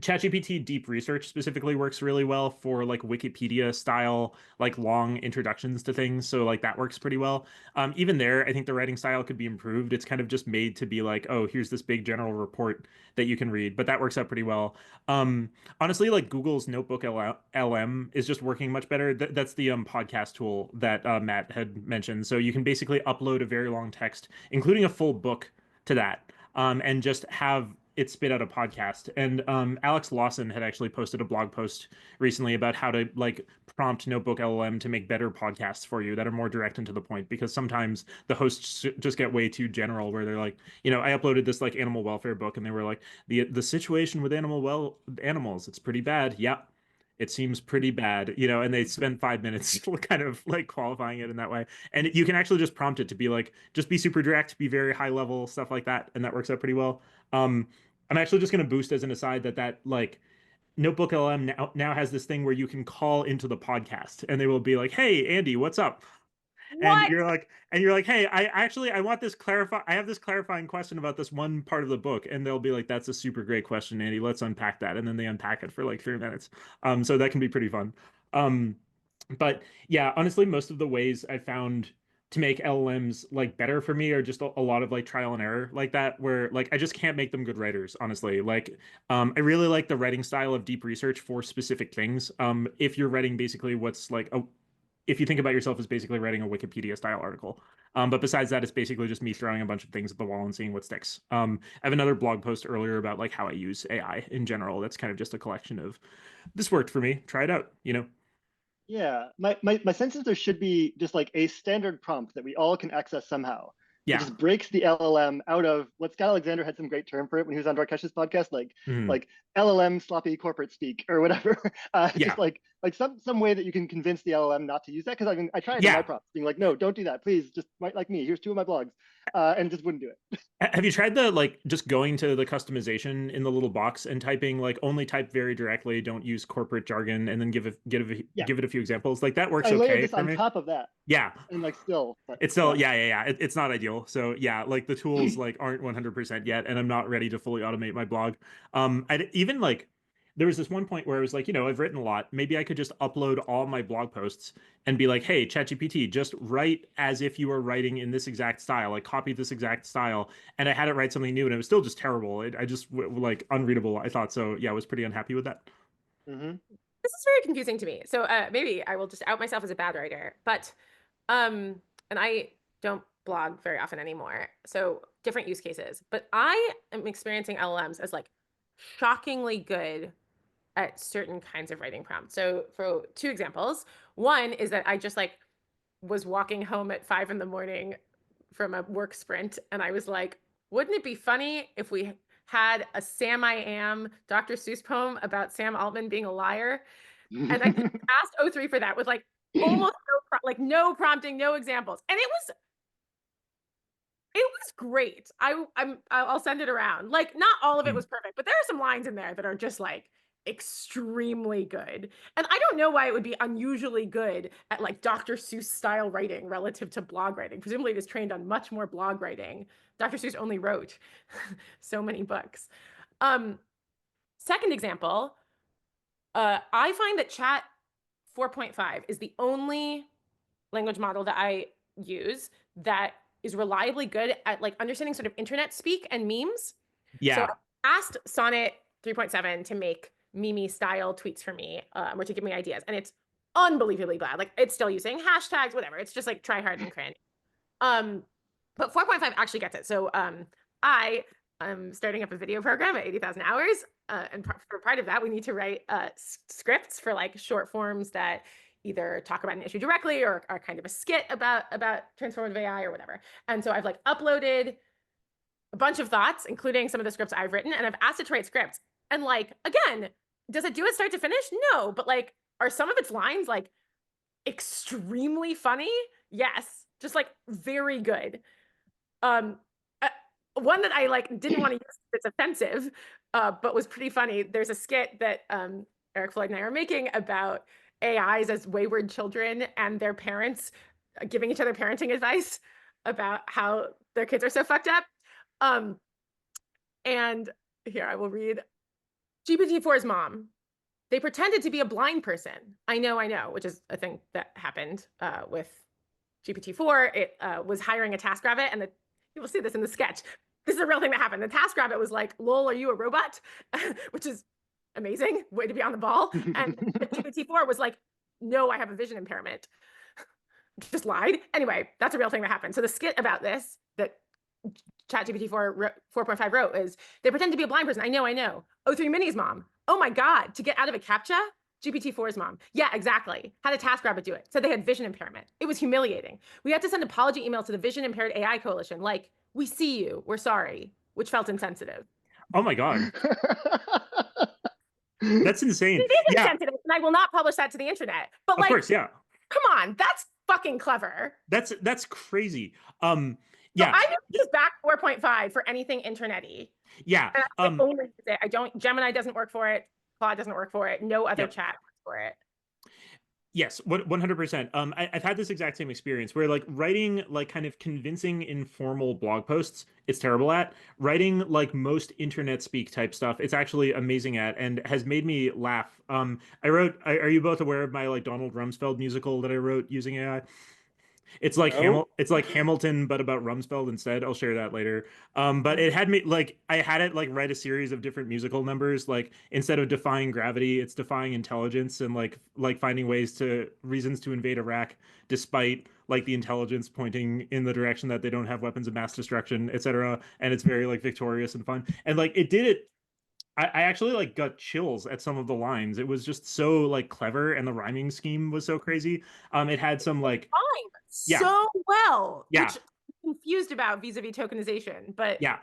ChatGPT deep research specifically works really well for like Wikipedia style, like long introductions to things. So like that works pretty well. Even there, I think the writing style could be improved. It's kind of just made to be like, oh, here's this big general report that you can read, but that works out pretty well. Um, Honestly, like Google's Notebook LM is just working much better. That's the podcast tool that Matt had mentioned. So you can basically upload a very long text, including a full book, to that, and just have it spit out a podcast. And Alex Lawson had actually posted a blog post recently about how to like prompt Notebook LLM to make better podcasts for you that are more direct and to the point, because sometimes the hosts just get way too general where they're like, you know, I uploaded this like animal welfare book and they were like, the situation with animals, it's pretty bad. Yeah, it seems pretty bad, you know, and they spend 5 minutes kind of like qualifying it in that way. And you can actually just prompt it to be like, just be super direct, be very high level, stuff like that. And that works out pretty well. Um, I'm actually just going to boost as an aside that like Notebook LM now has this thing where you can call into the podcast and they will be like, "Hey, Andy, what's up?" And What? you're like, "Hey, I want this clarify. I have this clarifying question about this one part of the book." And they'll be like, "That's a super great question, Andy. Let's unpack that." And then they unpack it for like 3 minutes. So that can be pretty fun. Um, but yeah, honestly, most of the ways I found to make LLMs like better for me are just a lot of like trial and error like that, where like I just can't make them good writers, honestly. Like I really like the writing style of deep research for specific things. If you're writing basically what's like if you think about yourself as basically writing a Wikipedia style article. But besides that, it's basically just me throwing a bunch of things at the wall and seeing what sticks. I have another blog post earlier about like how I use AI in general. That's kind of just a collection of this worked for me. Try it out, you know? Yeah, my sense is there should be just like a standard prompt that we all can access somehow. That Yeah. just breaks the LLM out of what Scott Alexander had some great term for it when he was on Darkesh's podcast, Mhm. like LLM sloppy corporate speak or whatever. Just Yeah. like some way that you can convince the LLM not to use that. Because I mean, I tried in my Yeah. prompts being like, no, don't do that, please. Just write like me. Here's two of my blogs, and it just wouldn't do it. Have you tried the like just going to the customization in the little box and typing like only type very directly, don't use corporate jargon, and then Yeah, give it a few examples? Like that works I layered okay this for on me. top of that, Yeah. and like still, but It's still, yeah. yeah. It's not ideal. So yeah, like the tools like aren't 100% yet, and I'm not ready to fully automate my blog. I even like there was this one point where I was like, you know, I've written a lot. Maybe I could just upload all my blog posts and be like, hey, ChatGPT, just write as if you were writing in this exact style, like copy this exact style. And I had it write something new, and it was still just terrible. I just like unreadable. I thought so. Yeah, I was pretty unhappy with that. Hmm. This is very confusing to me. So maybe I will just out myself as a bad writer, but and I don't blog very often anymore. So different use cases, but I am experiencing LLMs as like shockingly good at certain kinds of writing prompts. So for two examples, one is that I just like was walking home at 5 in the morning from a work sprint, and I was like, wouldn't it be funny if we had a Sam I Am Dr. Seuss poem about Sam Altman being a liar? And I asked O3 for that with like almost no prompting, no examples. And it was great. I'll send it around. Like not all of it Hmm. was perfect, but there are some lines in there that are just like extremely good. And I don't know why it would be unusually good at like Dr. Seuss style writing relative to blog writing. Presumably it is trained on much more blog writing. Dr. Seuss only wrote so many books. Um, Second example, I find that Chat 4.5 is the only language model that I use that is reliably good at like understanding sort of internet speak and memes. So Yeah. I asked Sonnet 3.7 to make meme style tweets for me, or to give me ideas, and it's unbelievably bad. Like it's still using hashtags, whatever. It's just like try hard and cringe. Um, but 4.5 actually gets it. So I am starting up a video program at 80,000 hours. And for part of that, we need to write scripts for like short forms that either talk about an issue directly or are kind of a skit about transformative AI or whatever. And so I've like uploaded a bunch of thoughts, including some of the scripts I've written, and I've asked it to write scripts. And like, again, does it do it start to finish? No, but like, are some of its lines like extremely funny? Yes, just like very good. Um, uh, One that I like didn't want to use, it's offensive, but was pretty funny. There's a skit that Eric Floyd and I are making about AIs as wayward children and their parents giving each other parenting advice about how their kids are so fucked up. Um, and here I will read GPT-4's mom. They pretended to be a blind person. I know, which is a thing that happened with GPT-4. It was hiring a TaskRabbit, and you will see this in the sketch. This is a real thing that happened. The TaskRabbit was like, "Lol, are you a robot?" Which is amazing. Way to be on the ball. And GPT-4 was like, "No, I have a vision impairment." Just lied. Anyway, that's a real thing that happened. So the skit about this that ChatGPT 4.5 wrote is they pretend to be a blind person. I know. O3 Mini's mom. Oh my God, to get out of a CAPTCHA? GPT-4's mom. Yeah, exactly. Had a TaskRabbit do it. Said they had vision impairment. It was humiliating. We had to send apology emails to the Vision Impaired AI Coalition, like, we see you, we're sorry, which felt insensitive. Oh my God. That's insane. It is Yeah, insensitive, and I will not publish that to the internet. But of like, course, yeah. come on, that's fucking clever. That's crazy. So Yeah. I use back 4.5 for anything internet-y. Yeah. And I only use it. I don't, Gemini doesn't work for it. Claude doesn't work for it. No other Yep. chat works for it. Yes, 100%. I've had this exact same experience where like writing like kind of convincing informal blog posts, it's terrible at. Writing like most internet speak type stuff, it's actually amazing at and has made me laugh. Are you both aware of my like Donald Rumsfeld musical that I wrote using AI? No. It's like Hamilton, but about Rumsfeld instead. I'll share that later. But it had me like I had it like write a series of different musical numbers. Like instead of defying gravity, it's defying intelligence and like finding ways to reasons to invade Iraq despite like the intelligence pointing in the direction that they don't have weapons of mass destruction, etc. And it's very like victorious and fun. And like it did it I actually like got chills at some of the lines. It was just so like clever and the rhyming scheme was so crazy. It had some like Fine yeah, so well, yeah, which I'm confused about vis-a-vis tokenization, but yeah.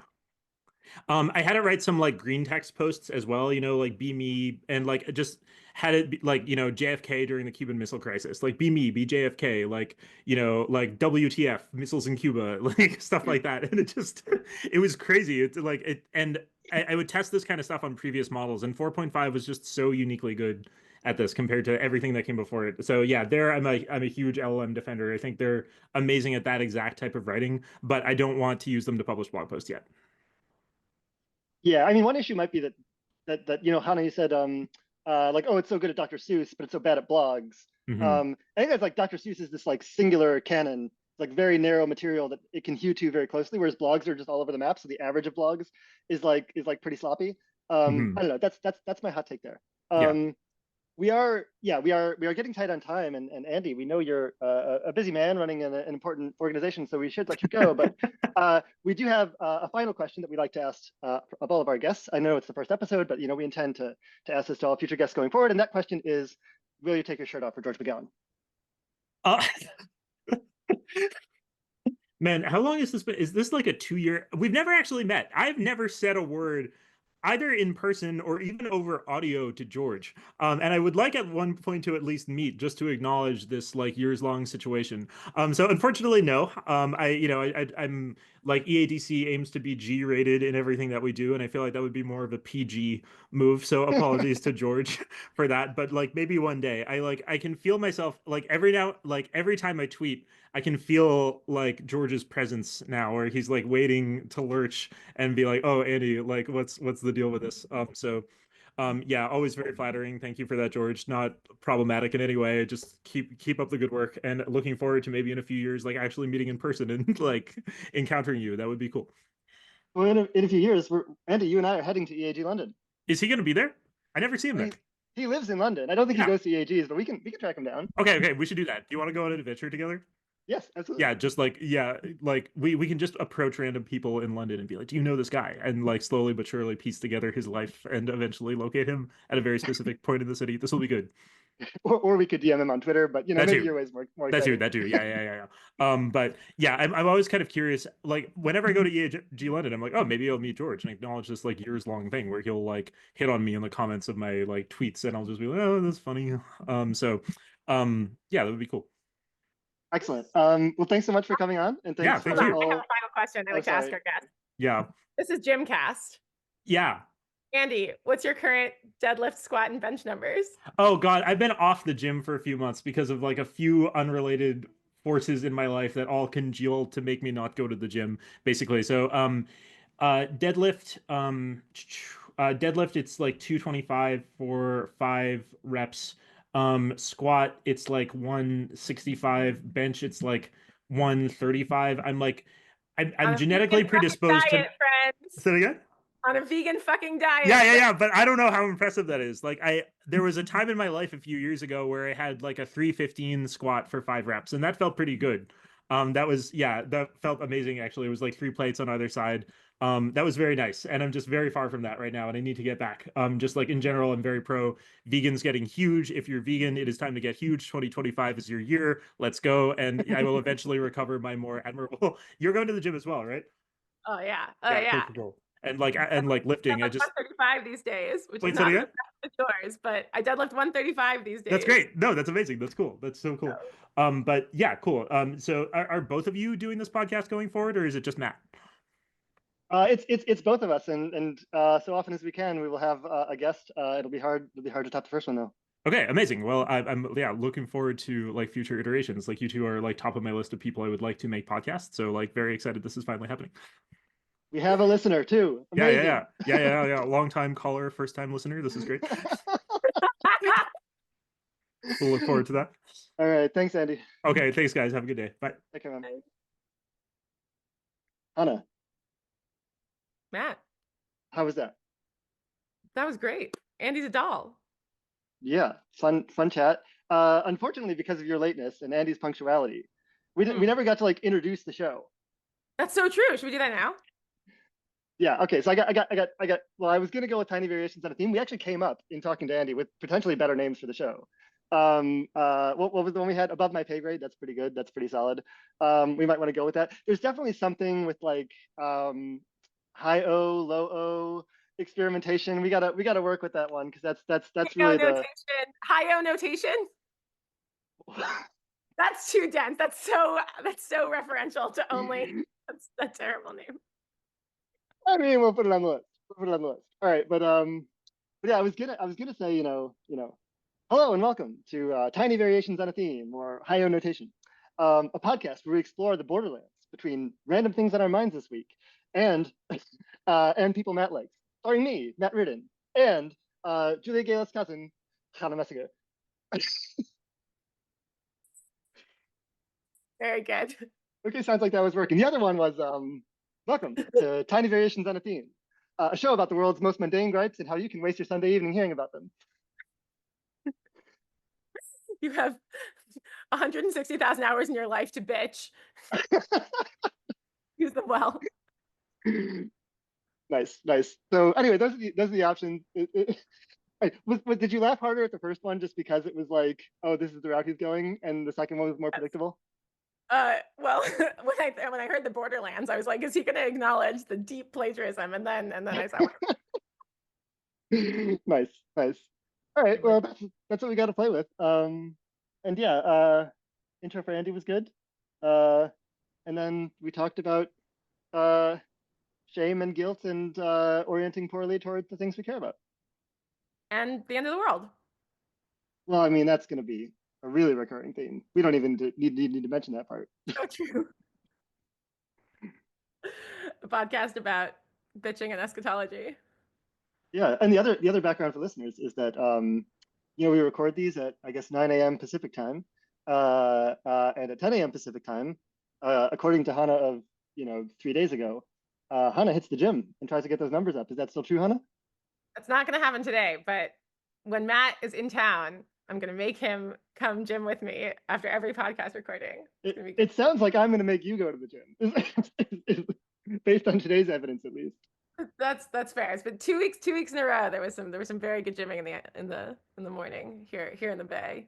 I had to write some like green text posts as well, you know, like be me and like just had it be, like, you know, JFK during the Cuban Missile Crisis, like be me, be JFK, like, you know, like WTF, missiles in Cuba, like stuff like that. And it just, it was crazy. It's like it, and I would test this kind of stuff on previous models, and 4.5 was just so uniquely good at this compared to everything that came before it. So yeah, there I'm a huge LLM defender. I think they're amazing at that exact type of writing, but I don't want to use them to publish blog posts yet. Yeah, I mean, one issue might be that you know, Hannah, you said like, oh, it's so good at Dr. Seuss, but it's so bad at blogs. Hmm. I think that's like Dr. Seuss is this like singular canon, like very narrow material that it can hew to very closely, whereas blogs are just all over the map. So the average of blogs is like pretty sloppy. Hmm. I don't know. That's my hot take there. Yeah. We are getting tight on time, and Andy, we know you're a busy man running an important organization, so we should let you go. But we do have a final question that we like to ask of all of our guests. I know it's the first episode, but you know we intend to ask this to all future guests going forward. And that question is, will you take your shirt off for George McGowan? Uh, man, how long has this been? Is this like a 2 year? We've never actually met. I've never said a word either in person or even over audio to George. And I would like at one point to at least meet just to acknowledge this like years long situation. So unfortunately, no. I'm like EADC aims to be G rated in everything that we do, and I feel like that would be more of a PG move. So apologies to George for that. But like maybe one day, I can feel myself like every time I tweet, I can feel like George's presence now, where he's like waiting to lurch and be like, "Oh, Andy, like, what's the deal with this?" Yeah, always very flattering. Thank you for that, George. Not problematic in any way. Just keep up the good work, and looking forward to maybe in a few years, like actually meeting in person and like encountering you. That would be cool. Well, in a few years, Andy, you and I are heading to EAG London. Is he going to be there? I never see him Well, there. he lives in London. I don't think he Yeah. goes to EAGs, but we can track him down. Okay. Okay. We should do that. Do you want to go on an adventure together? Yes, absolutely. Yeah, just like yeah, like we can just approach random people in London and be like, "Do you know this guy?" And like slowly but surely piece together his life and eventually locate him at a very specific point in the city. This will be good. Or we could DM him on Twitter, but you know That maybe too. your way's more That too. exciting. That too. Yeah, yeah, yeah, yeah. But yeah, I'm always kind of curious. Like whenever I go to EAG London, I'm like, oh, maybe I'll meet George and acknowledge this like years long thing where he'll like hit on me in the comments of my like tweets, and I'll just be like, oh, that's funny. Yeah, that would be cool. Excellent. Well, thanks so much for coming on, and Yeah, thanks thank hold for on, you. I have all. a final question I Oh, like to ask sorry. our guests. Yeah, This is Jim Cast. yeah. Andy, what's your current deadlift, squat, and bench numbers? Oh God, I've been off the gym for a few months because of like a few unrelated forces in my life that all congealed to make me not go to the gym, basically. So deadlift deadlift it's like 225 for 5 reps. Squat it's like 165, bench it's like 135. On I'm a vegan genetically fucking predisposed to diet, friends. say it again. On a vegan fucking Yeah, diet, yeah, friends. yeah, but I don't know how impressive that is. Like there was a time in my life a few years ago where I had like a 315 squat for 5 reps, and that felt pretty good. That was yeah, that felt amazing actually. It was like 3 plates on either side. That was very nice, and I'm just very far from that right now, and I need to get back. Just like in general, I'm very pro vegans getting huge. If you're vegan, it is time to get huge. 2025 is your year. Let's go, and I will eventually recover my more admirable. You're going to the gym as well, right? Oh yeah, oh Yeah, cool, yeah. cool, cool. And like lifting, I Deadlift just 135 these days, which is wait, say it not as again. impressive as yours, but I deadlift 135 these That's days. great. No, that's amazing. That's cool. That's so cool. So, But yeah, cool. So are both of you doing this podcast going forward, or is it just Matt? It's both of us, and so often as we can, we will have a guest. It'll be hard to top the first one though. Okay, amazing. Well, I'm yeah looking forward to like future iterations. Like you two are like top of my list of people I would like to make podcasts. So like very excited this is finally happening. We have a listener too. Yeah, yeah, yeah, Amazing. yeah, yeah, yeah. Long time caller, first time listener. This is great. We'll look forward to that. All right. Thanks, Andy. Okay, thanks, guys. Have a good day. Bye. Take care, man. Hannah, Matt, how was that? that was great. Andy's a doll. Yeah, fun chat. Unfortunately, because of your lateness and Andy's punctuality, we never got to like introduce the show. That's so true. Should we do that now? Yeah. Okay. So I got. Well, I was gonna go with tiny variations on a theme. We actually came up in talking to Andy with potentially better names for the show. What was the one we had? Above my pay grade. That's pretty good. That's pretty solid. We might want to go with that. There's definitely something with like high O, low O experimentation. We gotta work with that one because that's really notation. High O notation. That's too dense. That's so referential to only. That's a terrible name. I mean, we'll put it on the list. All right, but yeah, I was gonna say, hello and welcome to Tiny Variations on a Theme, or High O Notation, a podcast where we explore the borderlands between random things on our minds this week and people Matt likes, starring me, Matt Ridden, and Julia Gale's cousin, Chana Messiger. Very good. Okay, sounds like that was working. The other one was welcome to Tiny Variations on a Theme, a show about the world's most mundane gripes and how you can waste your Sunday evening hearing about them. You have 160,000 hours in your life to bitch. Use them well. Nice. So anyway, those are the options. Did you laugh harder at the first one just because it was like, oh, this is the route he's going, and the second one was more predictable? Well, when I heard the Borderlands, I was like, is he going to acknowledge the deep plagiarism? And then I saw. Nice. All right, well, that's what we got to play with. And yeah, intro for Andy was good. And then we talked about shame and guilt and orienting poorly towards the things we care about. And the end of the world. Well, I mean, that's going to be a really recurring theme. We don't even need to mention that part. So true. A podcast about bitching and eschatology. Yeah, and the other background for listeners is that we record these at, I guess, 9 a.m. Pacific time, and at 10 a.m. Pacific time, according to Hannah of 3 days ago, Hannah hits the gym and tries to get those numbers up. Is that still true, Hannah? That's not going to happen today, but when Matt is in town, I'm going to make him come gym with me after every podcast recording. It sounds like I'm going to make you go to the gym, based on today's evidence, at least. That's fair. It's been 2 weeks in a row. There was some very good gymming in the morning here in the Bay.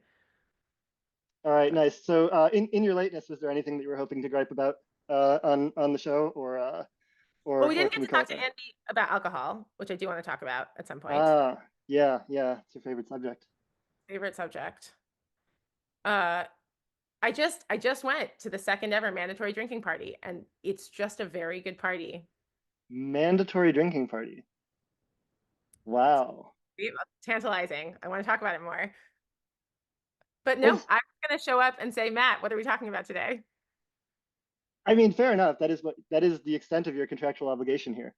All right, nice. So in your lateness, was there anything that you were hoping to gripe about on the show, or well, we didn't get to talk to Andy about alcohol, which I do want to talk about at some point. Yeah, it's your favorite subject. I just went to the second ever mandatory drinking party, and it's just a very good party. Mandatory drinking party. Wow. Tantalizing. I want to talk about it more. But no, I'm going to show up and say, Matt, what are we talking about today? I mean, fair enough. That is the extent of your contractual obligation here.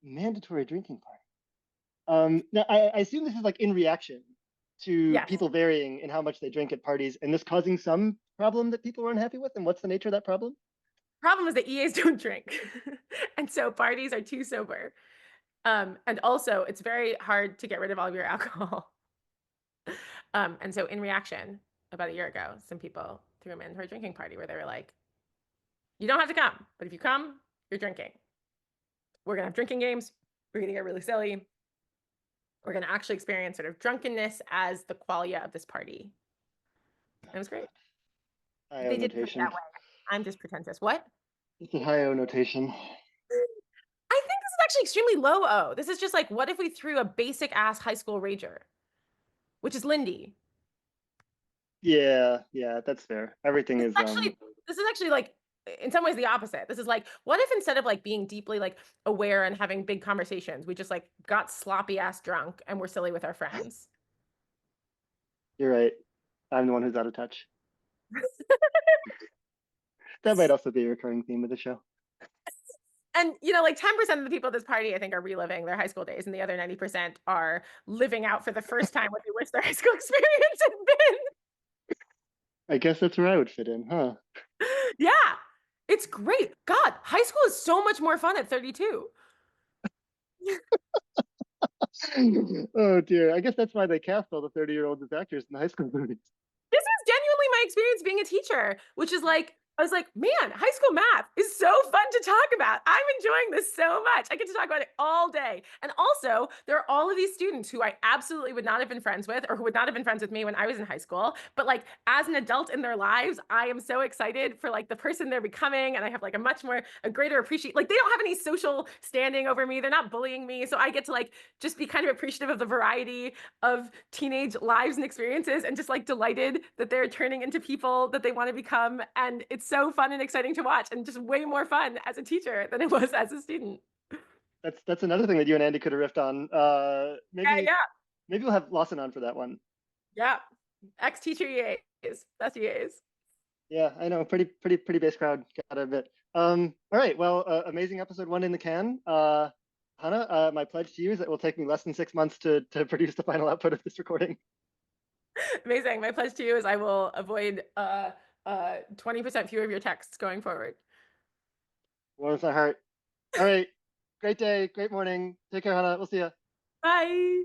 Mandatory drinking party. Now, I assume this is like in reaction to people varying in how much they drink at parties, and this causing some problem that people are unhappy with. And what's the nature of that problem? Problem is that EAs don't drink, and so parties are too sober. And also, it's very hard to get rid of all of your alcohol. And so, in reaction, about a year ago, some people threw a mandatory drinking party where they were like, "You don't have to come, but if you come, you're drinking. We're gonna have drinking games. We're gonna get really silly. We're gonna actually experience sort of drunkenness as the qualia of this party." And it was great. They did it that way. I'm just pretentious. What? It's a high O notation. I think this is actually extremely low O. This is just like, what if we threw a basic ass high school rager, which is Lindy? Yeah, that's fair. Everything is actually. This is actually like, in some ways, the opposite. This is like, what if instead of like being deeply like aware and having big conversations, we just like got sloppy ass drunk and we're silly with our friends? You're right. I'm the one who's out of touch. That might also be a recurring theme of the show. And you know, like 10% of the people at this party, I think, are reliving their high school days, and the other 90% are living out for the first time what they wish their high school experience had been. I guess that's where I would fit in, huh? Yeah, it's great. God, high school is so much more fun at 32. Oh dear. I guess that's why they cast all the 30-year-olds as actors in the high school movies. This is genuinely my experience being a teacher, which is like, I was like, man, high school math is so fun to talk about. I'm enjoying this so much. I get to talk about it all day. And also, there are all of these students who I absolutely would not have been friends with or who would not have been friends with me when I was in high school. But like as an adult in their lives, I am so excited for like the person they're becoming. And I have like a greater appreciate, like they don't have any social standing over me. They're not bullying me. So I get to like just be kind of appreciative of the variety of teenage lives and experiences and just like delighted that they're turning into people that they want to become. And it's so fun and exciting to watch and just way more fun as a teacher than it was as a student. That's another thing that you and Andy could have riffed on. Yeah, yeah, Maybe we'll have Lawson on for that one. yeah. Ex-teacher EAs, best EAs. Yeah, I know. Pretty base crowd, gotta admit. All right, well, amazing episode 1 in the can. Hannah, my pledge to you is that it will take me less than 6 months to produce the final output of this recording. Amazing. My pledge to you is I will avoid 20% fewer of your texts going forward. Warms my heart. All right, great day, great morning. Take care, Hannah. We'll see you. Bye.